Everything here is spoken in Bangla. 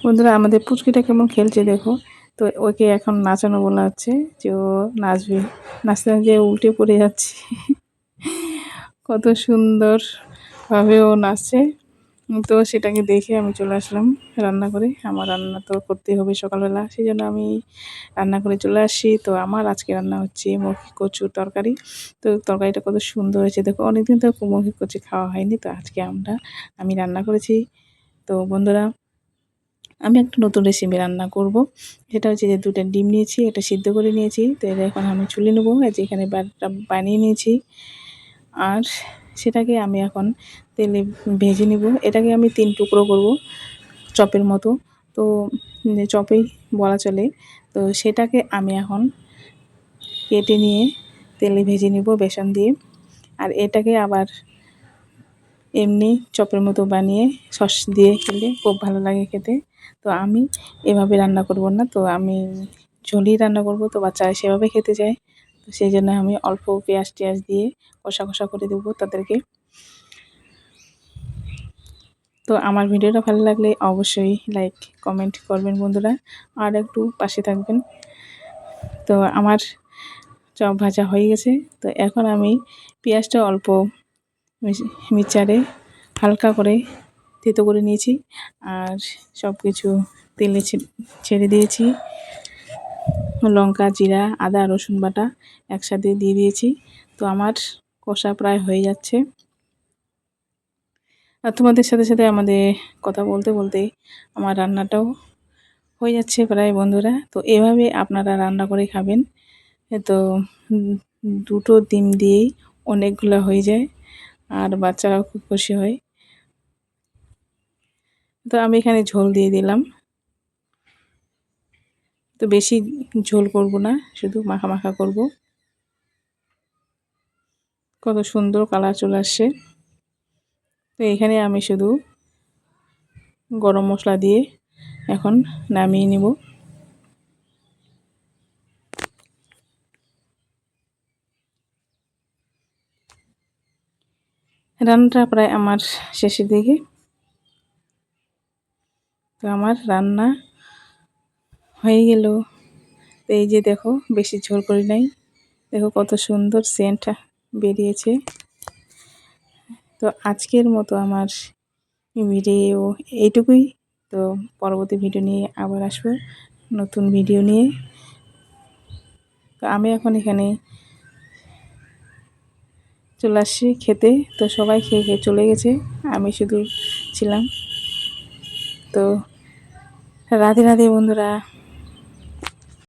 বন্ধুরা আমাদের পুচকিটা কেমন খেলছে দেখো। তো ওকে এখন নাচানো বলা হচ্ছে যে ও নাচবে, নাচতে নাচতে উল্টে পড়ে যাচ্ছে। কত সুন্দর ভাবে ও নাচছে। তো সেটাকে দেখে আমি চলে আসলাম রান্না করে। আমার রান্না তো করতেই হবে সকালবেলা, সেই জন্য আমি রান্না করে চলে আসি। তো আমার আজকে রান্না হচ্ছে মৌখি কচুর তরকারি। তো তরকারিটা কত সুন্দর হয়েছে দেখো, অনেকদিন তো মৌখি কচু খাওয়া হয়নি, তো আজকে আমি রান্না করেছি। তো বন্ধুরা আমি একটা নতুন রেসিপি রান্না করব। সেটা হচ্ছে যে 2টা ডিম নিয়েছি, এটা সিদ্ধ করে নিয়েছি। তো এটা এখন আমি ছুলে নেবো, এই যে এখানে ব্যাটারটা বানিয়ে নিয়েছি। আর সেটাকে আমি এখন তেলে ভেজে নিব। এটাকে আমি 3 টুকরো করব চপের মতো। তো চপেই বলা চলে। তো সেটাকে আমি এখন কেটে নিয়ে তেলে ভেজে নিব বেসন দিয়ে। আর এটাকে আবার এমনি চপের মতো বানিয়ে সস দিয়ে খেলে খুব ভালো লাগে খেতে। তো আমি এভাবে রান্না করব না, তো আমি ঝোলই রান্না করব। তো বাচ্চারা সেভাবে খেতে চায়, তো সেই জন্য আমি অল্প পেঁয়াজ টিয়াজ দিয়ে কষা কষা করে দেবো তাদেরকে। তো আমার ভিডিওটা ভালো লাগলে অবশ্যই লাইক কমেন্ট করবেন বন্ধুরা, আর একটু পাশে থাকবেন। তো আমার চপ ভাজা হয়ে গেছে। তো এখন আমি পেঁয়াজটা অল্প মিক্সচারে হালকা করে থেতো করে নিয়েছি। আর সব কিছু তেলে ছেড়ে দিয়েছি। লঙ্কা, জিরা, আদা, রসুন বাটা একসাথে দিয়ে দিয়েছি। তো আমার কষা প্রায় হয়ে যাচ্ছে। আর তোমাদের সাথে সাথে আমাদের কথা বলতে বলতে আমার রান্নাটাও হয়ে যাচ্ছে প্রায় বন্ধুরা। তো এভাবে আপনারা রান্না করে খাবেন। তো 2টো ডিম দিয়েই অনেকগুলো হয়ে যায়, আর বাচ্চারাও খুব খুশি হয়। তো আমি এখানে ঝোল দিয়ে দিলাম। তো বেশি ঝোল করব না, শুধু মাখা মাখা করব। কত সুন্দর কালার চলে আসছে। তো এখানে আমি শুধু গরম মশলা দিয়ে এখন নামিয়ে নিব। রান্নাটা প্রায় আমার শেষের দিকে। তো আমার রান্না হয়ে গেল। তো এই যে দেখো, বেশি ঝোল করি নাই, দেখো কত সুন্দর সেন্ট বেরিয়েছে। তো আজকের মতো আমার ভিডিও এইটুকুই। তো পরবর্তী ভিডিও নিয়ে আবার আসবো, নতুন ভিডিও নিয়ে। তো আমি এখন এখানে চলে আসছি খেতে। তো সবাই খেয়ে খেয়ে চলে গেছে, আমি শুধু ছিলাম। তো রাধে রাধে বন্ধুরা।